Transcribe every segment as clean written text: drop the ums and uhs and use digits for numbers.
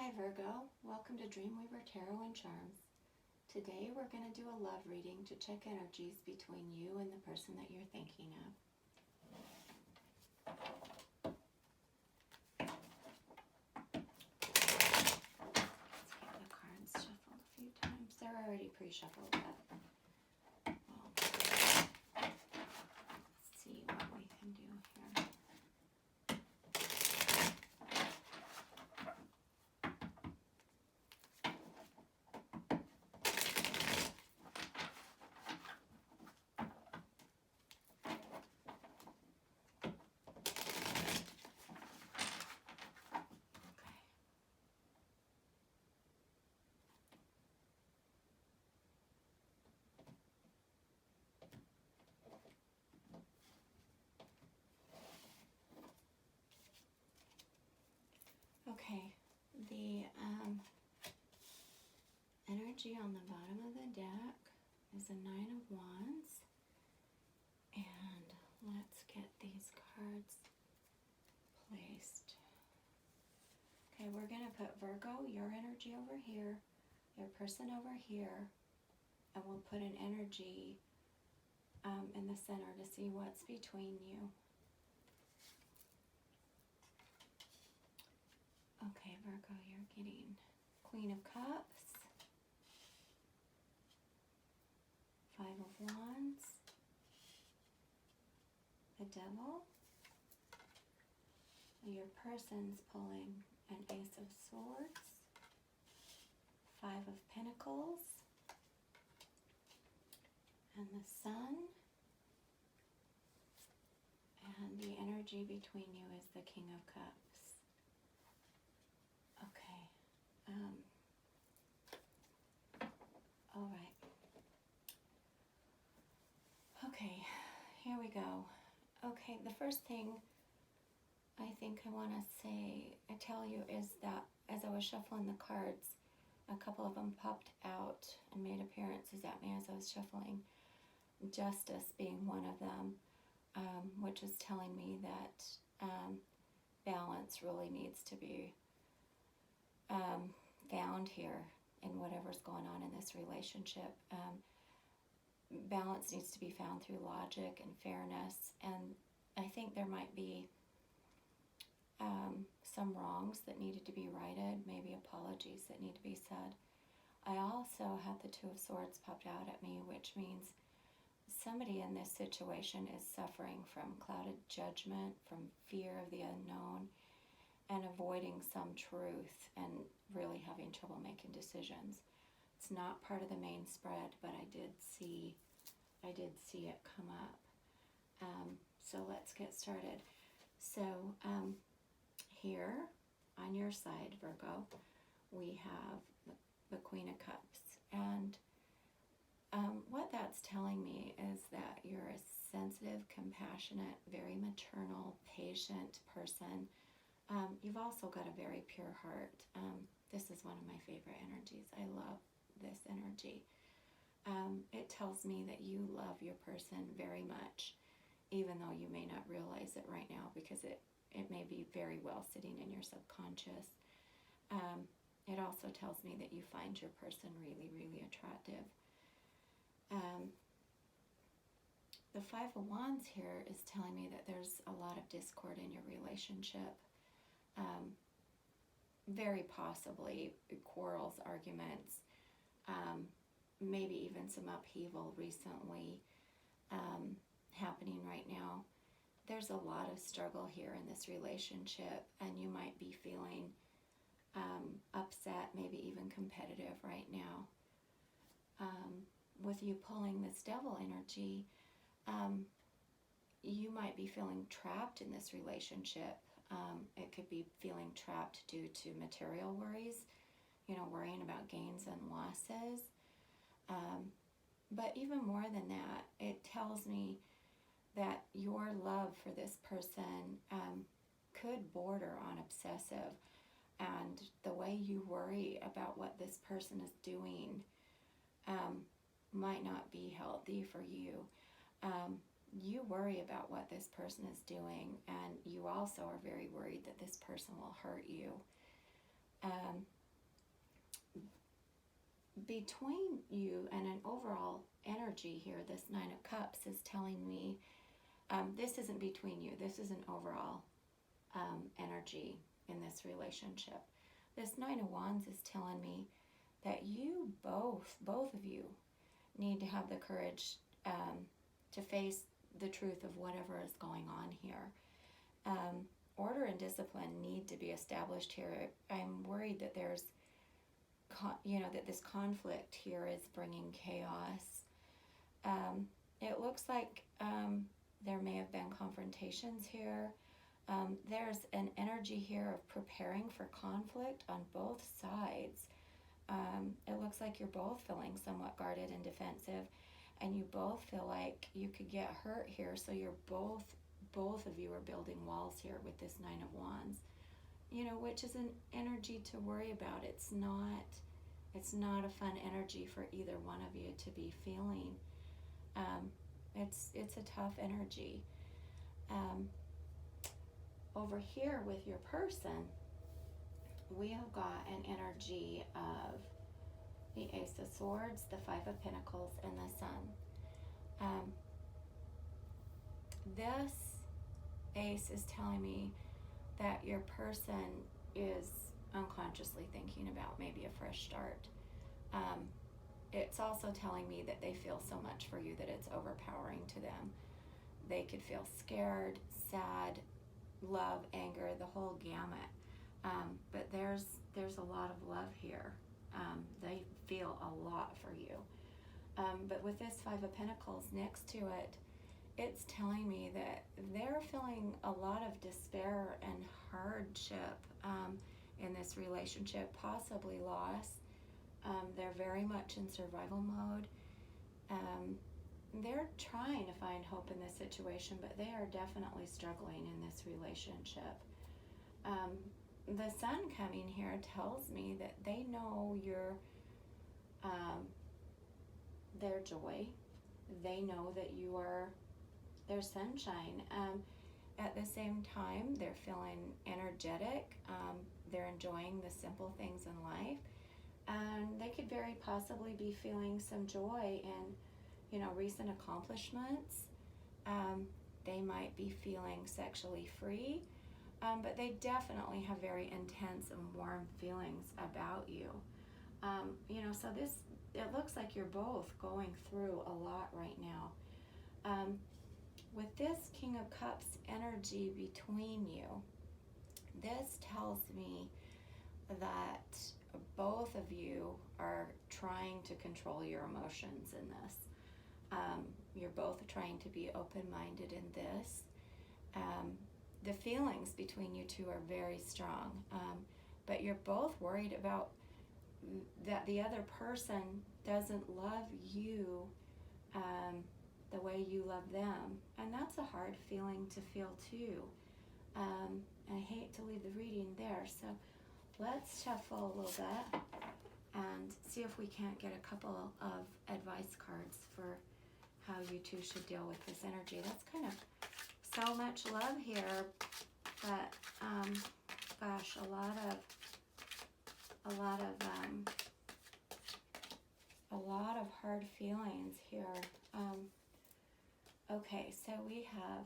Hi Virgo, welcome to Dreamweaver Tarot and Charms. Today we're going to do a love reading to check energies between you and the person that you're thinking of. Let's get the cards shuffled a few times. They're already pre-shuffled, but let's see what we can do here. Okay, the energy on the bottom of the deck is a Nine of Wands, and let's get these cards placed. Okay, we're going to put Virgo, your energy over here, your person over here, and we'll put an energy in the center to see what's between you. Okay, Virgo, you're getting Queen of Cups, Five of Wands, the Devil. Your person's pulling an Ace of Swords, Five of Pentacles, and the Sun. And the energy between you is the King of Cups. Okay. All right. Okay, here we go. Okay, the first thing I think I want to tell you is that as I was shuffling the cards, a couple of them popped out and made appearances at me as I was shuffling. Justice being one of them, which is telling me that balance really needs to be found here in whatever's going on in this relationship. Balance needs to be found through logic and fairness, and I think there might be some wrongs that needed to be righted, maybe apologies that need to be said. I also had the Two of Swords popped out at me, which means somebody in this situation is suffering from clouded judgment, from fear of the unknown, and avoiding some truth and really having trouble making decisions. It's not part of the main spread, but I did see it come up. So let's get started. So here on your side, Virgo, we have the Queen of Cups, and what that's telling me is that you're a sensitive, compassionate, very maternal, patient person. You've also got a very pure heart. This is one of my favorite energies. I love this energy. It tells me that you love your person very much, even though you may not realize it right now because it may be very well sitting in your subconscious. It also tells me that you find your person really, really attractive. The Five of Wands here is telling me that there's a lot of discord in your relationship. Very possibly quarrels, arguments, maybe even some upheaval recently happening right now. There's a lot of struggle here in this relationship, and you might be feeling upset, maybe even competitive right now. With you pulling this Devil energy, you might be feeling trapped in this relationship. It could be feeling trapped due to material worries, worrying about gains and losses. But even more than that, it tells me that your love for this person could border on obsessive, and the way you worry about what this person is doing might not be healthy for you. You worry about what this person is doing, and you also are very worried that this person will hurt you. between you and an overall energy here, this Nine of Cups is telling me, this isn't between you, this is an overall energy in this relationship. This Nine of Wands is telling me that you both of you need to have the courage to face the truth of whatever is going on here. Order and discipline need to be established here. I'm worried that there's, that this conflict here is bringing chaos. It looks like there may have been confrontations here. There's an energy here of preparing for conflict on both sides. It looks like you're both feeling somewhat guarded and defensive, and you both feel like you could get hurt here, so you're both of you are building walls here with this Nine of Wands, which is an energy to worry about. It's not a fun energy for either one of you to be feeling. It's a tough energy. Over here with your person, we have got an energy of the Ace of Swords, the Five of Pentacles, and the Sun. This Ace is telling me that your person is unconsciously thinking about maybe a fresh start. It's also telling me that they feel so much for you that it's overpowering to them. They could feel scared, sad, love, anger, the whole gamut. But there's a lot of love here. They feel a lot for you. But with this Five of Pentacles next to it, it's telling me that they're feeling a lot of despair and hardship in this relationship, possibly loss. They're very much in survival mode. They're trying to find hope in this situation, but they are definitely struggling in this relationship. The Sun coming here tells me that they know their joy. They know that you are their sunshine. At the same time, they're feeling energetic. They're enjoying the simple things in life. And they could very possibly be feeling some joy in, recent accomplishments. They might be feeling sexually free, but they definitely have very intense and warm feelings about you. So it looks like you're both going through a lot right now. With this King of Cups energy between you, this tells me that both of you are trying to control your emotions in this. You're both trying to be open-minded in this. The feelings between you two are very strong, but you're both worried about that the other person doesn't love you the way you love them, and that's a hard feeling to feel too. I hate to leave the reading there, so let's shuffle a little bit and see if we can't get a couple of advice cards for how you two should deal with this energy. That's kind of so much love here, but gosh, a lot of hard feelings here. Okay, so we have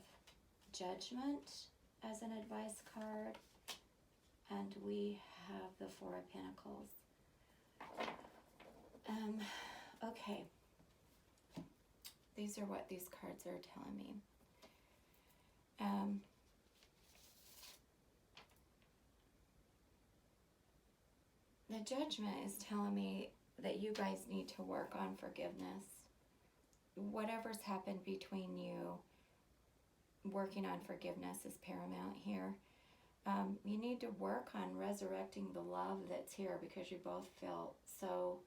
Judgment as an advice card, and we have the Four of Pentacles. Okay, these are what these cards are telling me. The Judgment is telling me that you guys need to work on forgiveness. Whatever's happened between you, working on forgiveness is paramount here. You need to work on resurrecting the love that's here, because you both feel so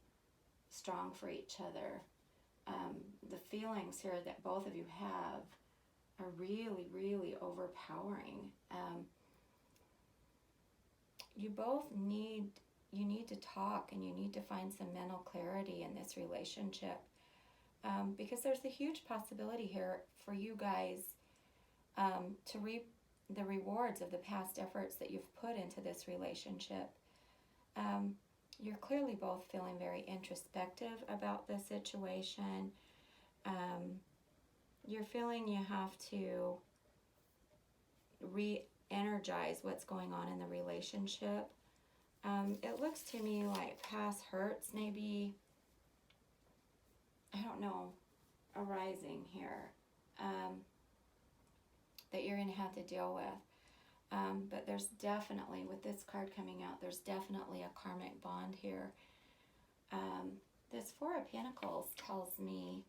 strong for each other. The feelings here that both of you have are really, really overpowering. You need to talk, and you need to find some mental clarity in this relationship, because there's a huge possibility here for you guys to reap the rewards of the past efforts that you've put into this relationship. You're clearly both feeling very introspective about the situation. You're feeling you have to re-energize what's going on in the relationship. It looks to me like past hurts, maybe, I don't know, arising here, that you're going to have to deal with. But there's definitely, with this card coming out, there's definitely a karmic bond here. This Four of Pentacles tells me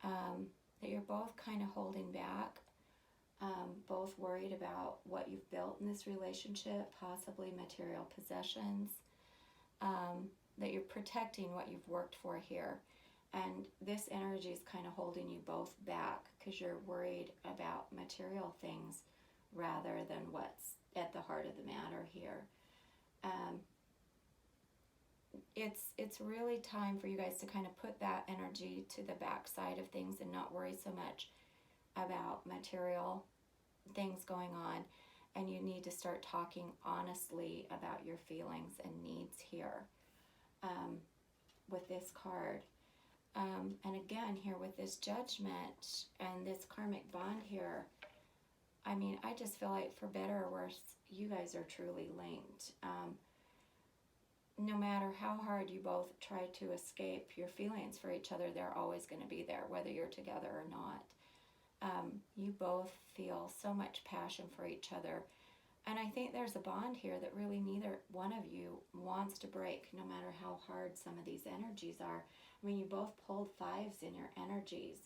that you're both kind of holding back, both worried about what you've built in this relationship, possibly material possessions, that you're protecting what you've worked for here. And this energy is kind of holding you both back because you're worried about material things rather than what's at the heart of the matter here. It's really time for you guys to kind of put that energy to the backside of things and not worry so much about material things going on. And you need to start talking honestly about your feelings and needs here with this card. And again, here with this Judgment and this karmic bond here, I mean, I just feel like for better or worse, you guys are truly linked. No matter how hard you both try to escape your feelings for each other, they're always going to be there, whether you're together or not. You both feel so much passion for each other. And I think there's a bond here that really neither one of you wants to break, no matter how hard some of these energies are. I mean, you both pulled fives in your energies.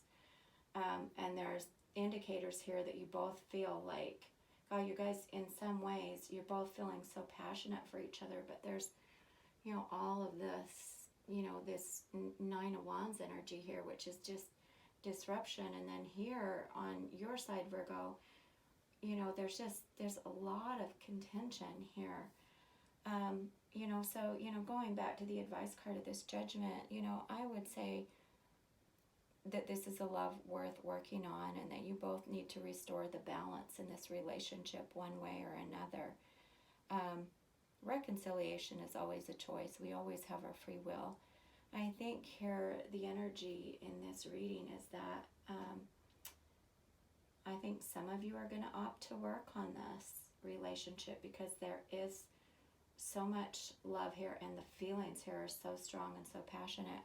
And there's indicators here that you both feel like, God, you guys, in some ways, you're both feeling so passionate for each other, but there's, you know, all of this, you know, this Nine of Wands energy here, which is just disruption. And then here on your side, Virgo, you know, there's a lot of contention here. You know, so, you know, going back to the advice card of this Judgment, you know, I would say that this is a love worth working on and that you both need to restore the balance in this relationship one way or another. Reconciliation is always a choice. We always have our free will. I think here the energy in this reading is that I think some of you are going to opt to work on this relationship because there is so much love here and the feelings here are so strong and so passionate.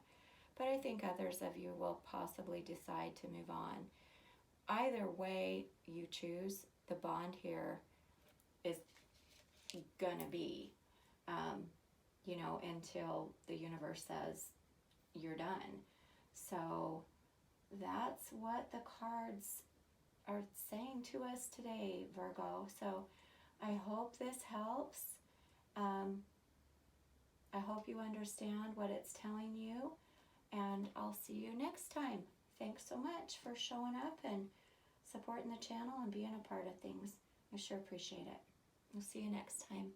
But I think others of you will possibly decide to move on. Either way you choose, the bond here is going to be, you know, until the universe says you're done. So that's what the cards are saying to us today, Virgo. So I hope this helps. I hope you understand what it's telling you, and I'll see you next time. Thanks so much for showing up and supporting the channel and being a part of things. I sure appreciate it. We'll see you next time.